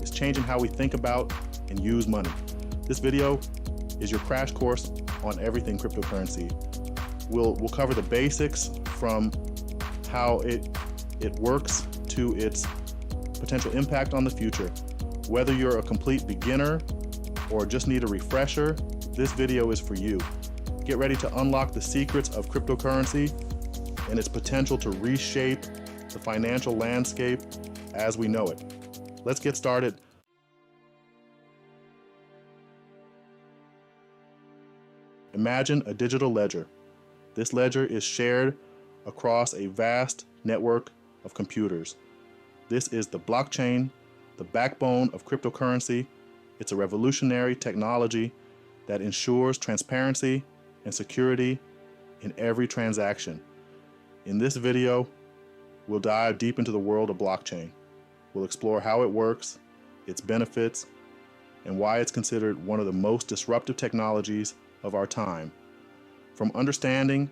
It's changing how we think about and use money. This video is your crash course on everything cryptocurrency. We'll cover the basics from how it works to its potential impact on the future. Whether you're a complete beginner or just need a refresher, this video is for you. Get ready to unlock the secrets of cryptocurrency and its potential to reshape the financial landscape as we know it. Let's get started. Imagine a digital ledger. This ledger is shared across a vast network of computers. This is the blockchain, the backbone of cryptocurrency. It's a revolutionary technology that ensures transparency and security in every transaction. In this video, we'll dive deep into the world of blockchain. We'll explore how it works, its benefits, and why it's considered one of the most disruptive technologies of our time. From understanding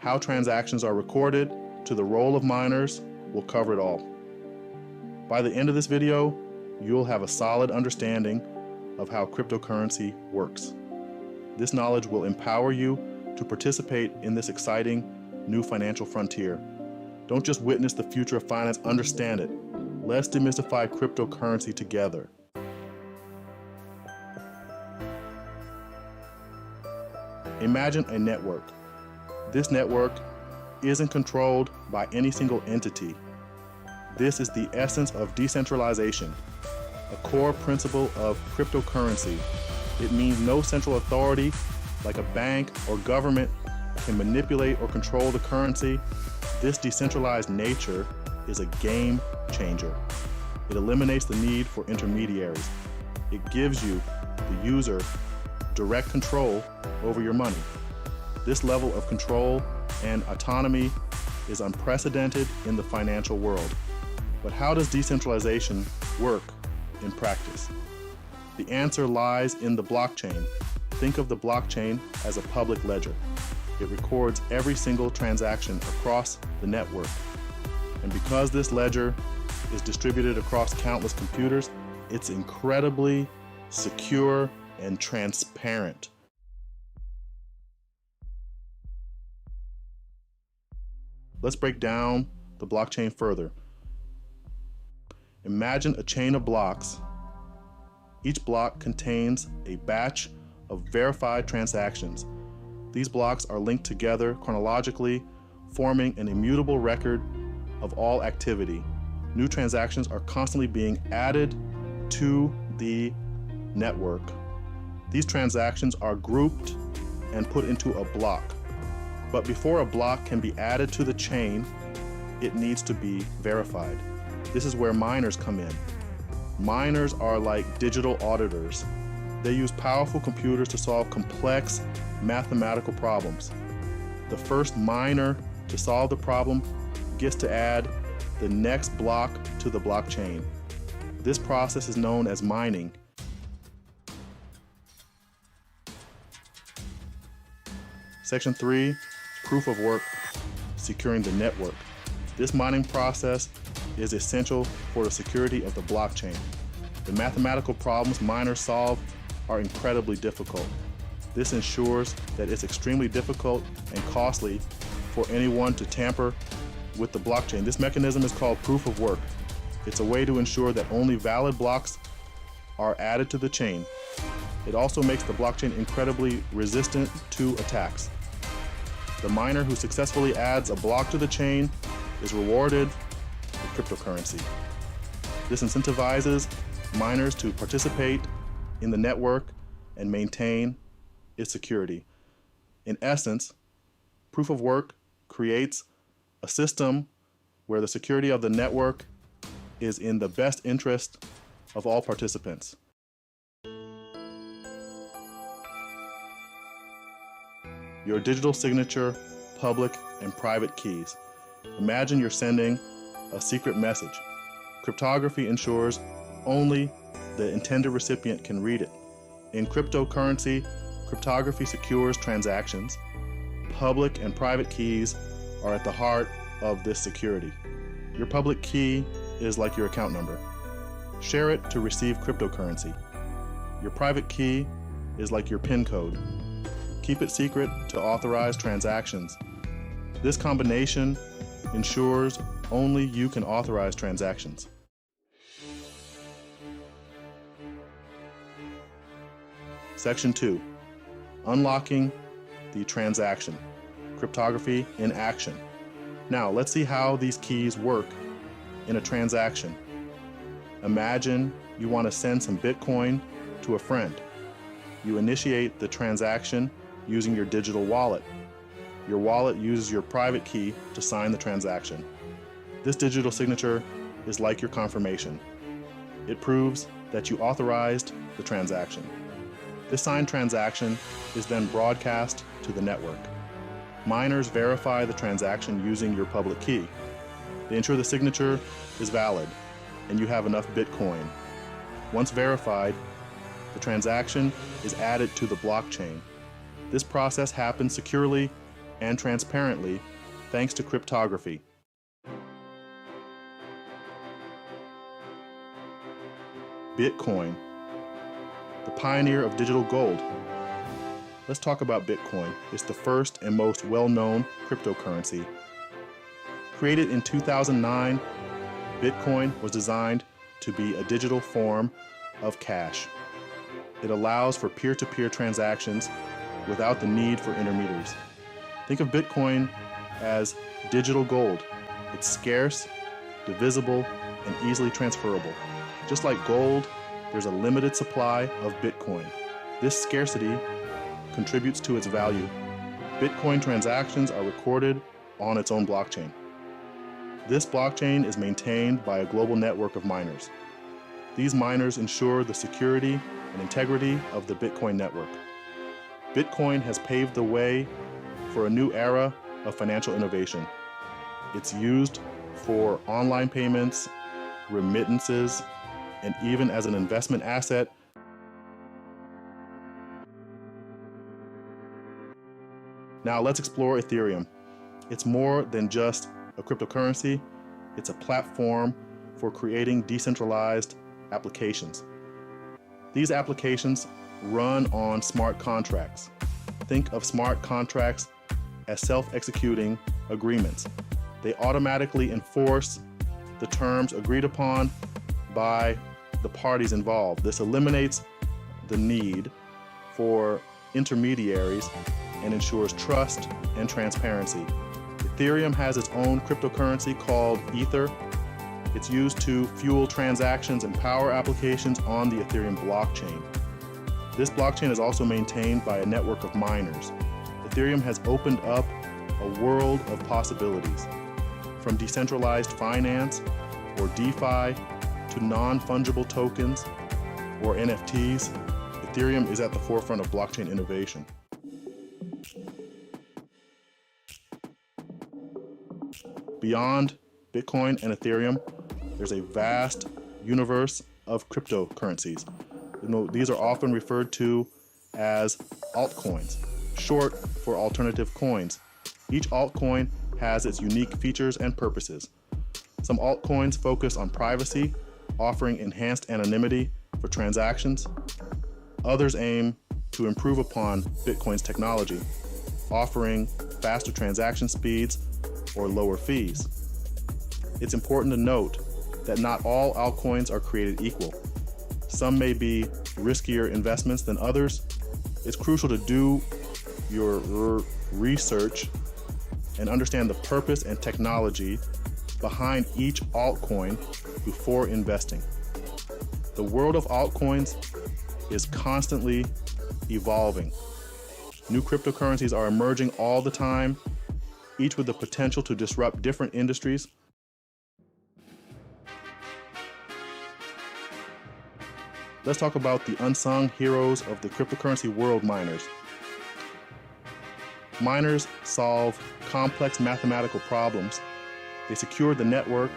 how transactions are recorded to the role of miners, we'll cover it all. By the end of this video, you'll have a solid understanding of how cryptocurrency works. This knowledge will empower you to participate in this exciting new financial frontier. Don't just witness the future of finance, understand it. Let's demystify cryptocurrency together. Imagine a network. This network isn't controlled by any single entity. This is the essence of decentralization, a core principle of cryptocurrency. It means no central authority, like a bank or government, can manipulate or control the currency. This decentralized nature is a game changer. It eliminates the need for intermediaries. It gives you, the user, direct control over your money. This level of control and autonomy is unprecedented in the financial world. But how does decentralization work in practice? The answer lies in the blockchain. Think of the blockchain as a public ledger. It records every single transaction across the network. And because this ledger is distributed across countless computers, it's incredibly secure and transparent. Let's break down the blockchain further. Imagine a chain of blocks. Each block contains a batch of verified transactions. These blocks are linked together chronologically, forming an immutable record of all activity. New transactions are constantly being added to the network. These transactions are grouped and put into a block. But before a block can be added to the chain, it needs to be verified. This is where miners come in. Miners are like digital auditors. They use powerful computers to solve complex mathematical problems. The first miner to solve the problem gets to add the next block to the blockchain. This process is known as mining. Section 3, proof of work, securing the network. This mining process is essential for the security of the blockchain. The mathematical problems miners solve are incredibly difficult. This ensures that it's extremely difficult and costly for anyone to tamper with the blockchain. This mechanism is called proof of work. It's a way to ensure that only valid blocks are added to the chain. It also makes the blockchain incredibly resistant to attacks. The miner who successfully adds a block to the chain is rewarded with cryptocurrency. This incentivizes miners to participate in the network and maintain its security. In essence, proof of work creates a system where the security of the network is in the best interest of all participants. Your digital signature, public and private keys. Imagine you're sending a secret message. Cryptography ensures only the intended recipient can read it. In cryptocurrency, cryptography secures transactions. Public and private keys are at the heart of this security. Your public key is like your account number. Share it to receive cryptocurrency. Your private key is like your PIN code. Keep it secret to authorize transactions. This combination ensures only you can authorize transactions. Section 2. Unlocking the transaction. Cryptography in action. Now, let's see how these keys work in a transaction. Imagine you want to send some Bitcoin to a friend. You initiate the transaction using your digital wallet. Your wallet uses your private key to sign the transaction. This digital signature is like your confirmation. It proves that you authorized the transaction. This signed transaction is then broadcast to the network. Miners verify the transaction using your public key. They ensure the signature is valid and you have enough Bitcoin. Once verified, the transaction is added to the blockchain. This process happens securely and transparently thanks to cryptography. Bitcoin, the pioneer of digital gold. Let's talk about Bitcoin. It's the first and most well-known cryptocurrency. Created in 2009, Bitcoin was designed to be a digital form of cash. It allows for peer-to-peer transactions without the need for intermediaries. Think of Bitcoin as digital gold. It's scarce, divisible, and easily transferable. Just like gold, there's a limited supply of Bitcoin. This scarcity contributes to its value. Bitcoin transactions are recorded on its own blockchain. This blockchain is maintained by a global network of miners. These miners ensure the security and integrity of the Bitcoin network. Bitcoin has paved the way for a new era of financial innovation. It's used for online payments, remittances, and even as an investment asset. Now let's explore Ethereum. It's more than just a cryptocurrency, it's a platform for creating decentralized applications. These applications run on smart contracts. Think of smart contracts as self-executing agreements. They automatically enforce the terms agreed upon by the parties involved. This eliminates the need for intermediaries and ensures trust and transparency. Ethereum has its own cryptocurrency called Ether. It's used to fuel transactions and power applications on the Ethereum blockchain. This blockchain is also maintained by a network of miners. Ethereum has opened up a world of possibilities, from decentralized finance or DeFi to non-fungible tokens or NFTs. Ethereum is at the forefront of blockchain innovation. Beyond Bitcoin and Ethereum, there's a vast universe of cryptocurrencies. These are often referred to as altcoins, short for alternative coins. Each altcoin has its unique features and purposes. Some altcoins focus on privacy, offering enhanced anonymity for transactions. Others aim to improve upon Bitcoin's technology, offering faster transaction speeds or lower fees. It's important to note that not all altcoins are created equal. Some may be riskier investments than others. It's crucial to do your research and understand the purpose and technology behind each altcoin before investing. The world of altcoins is constantly evolving. New cryptocurrencies are emerging all the time, each with the potential to disrupt different industries. Let's talk about the unsung heroes of the cryptocurrency world, miners. Miners solve complex mathematical problems. They secure the network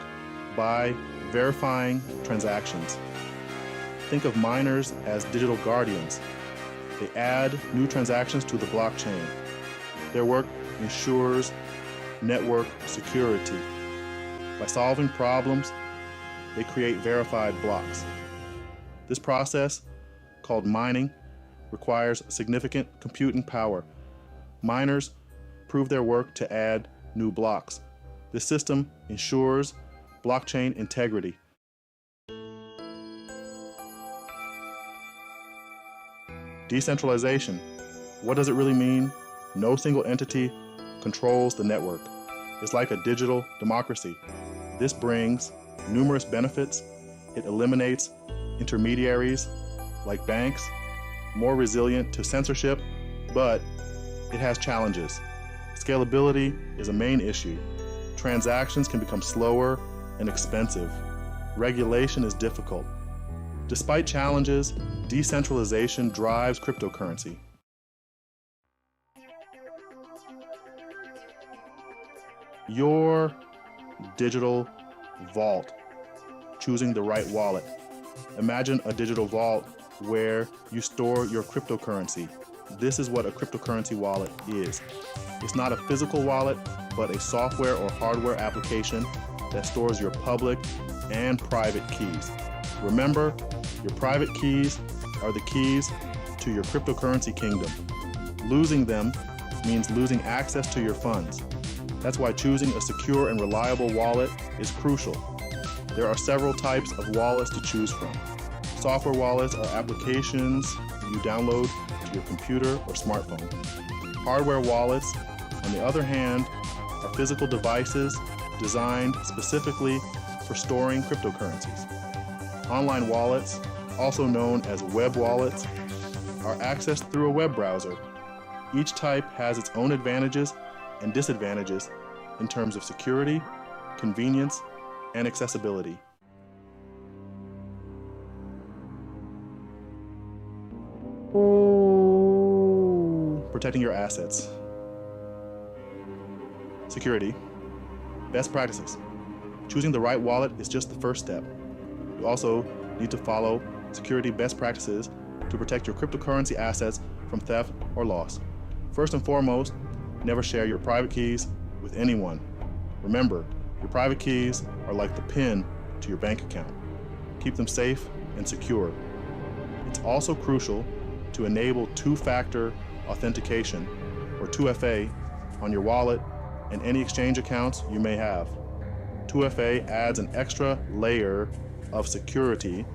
by verifying transactions. Think of miners as digital guardians. They add new transactions to the blockchain. Their work ensures network security. By solving problems they create verified blocks. This process, called mining, requires significant computing power. Miners prove their work to add new blocks. This system ensures blockchain integrity. Decentralization. What does it really mean? No single entity controls the network. It's like a digital democracy. This brings numerous benefits. It eliminates intermediaries like banks, more resilient to censorship, but it has challenges. Scalability is a main issue. Transactions can become slower and expensive. Regulation is difficult. Despite challenges, decentralization drives cryptocurrency. Your digital vault. Choosing the right wallet. Imagine a digital vault where you store your cryptocurrency. This is what a cryptocurrency wallet is. It's not a physical wallet, but a software or hardware application that stores your public and private keys. Remember, your private keys are the keys to your cryptocurrency kingdom. Losing them means losing access to your funds. That's why choosing a secure and reliable wallet is crucial. There are several types of wallets to choose from. Software wallets are applications you download to your computer or smartphone. Hardware wallets, on the other hand, are physical devices designed specifically for storing cryptocurrencies. Online wallets, also known as web wallets, are accessed through a web browser. Each type has its own advantages and disadvantages in terms of security, convenience, and accessibility. Protecting your assets. Security. Best practices. Choosing the right wallet is just the first step. You also need to follow security best practices to protect your cryptocurrency assets from theft or loss. First and foremost, never share your private keys with anyone. Remember, your private keys are like the PIN to your bank account. Keep them safe and secure. It's also crucial to enable two-factor authentication, or 2FA, on your wallet and any exchange accounts you may have. 2FA adds an extra layer of security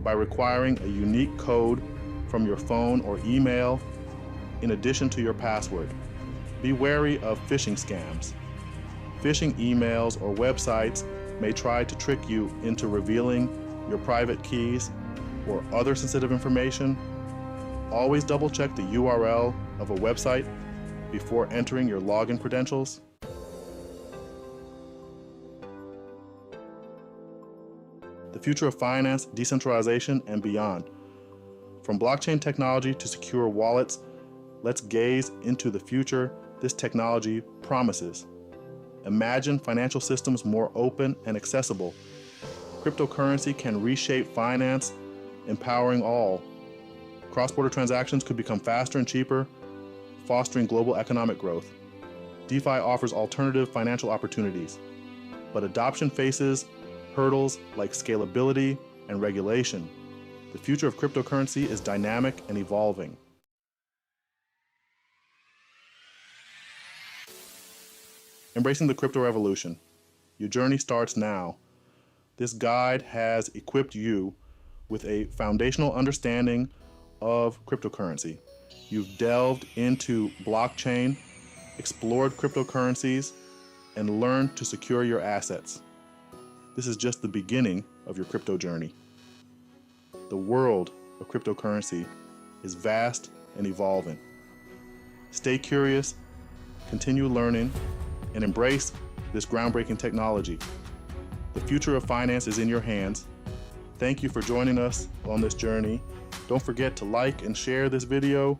by requiring a unique code from your phone or email in addition to your password. Be wary of phishing scams. Phishing emails or websites may try to trick you into revealing your private keys or other sensitive information. Always double-check the URL of a website before entering your login credentials. The future of finance, decentralization, and beyond. From blockchain technology to secure wallets, let's gaze into the future this technology promises. Imagine financial systems more open and accessible. Cryptocurrency can reshape finance, empowering all. Cross-border transactions could become faster and cheaper, fostering global economic growth. DeFi offers alternative financial opportunities, but adoption faces hurdles like scalability and regulation. The future of cryptocurrency is dynamic and evolving. Embracing the crypto revolution. Your journey starts now. This guide has equipped you with a foundational understanding of cryptocurrency. You've delved into blockchain, explored cryptocurrencies, and learned to secure your assets. This is just the beginning of your crypto journey. The world of cryptocurrency is vast and evolving. Stay curious, continue learning, and embrace this groundbreaking technology. The future of finance is in your hands. Thank you for joining us on this journey. Don't forget to like and share this video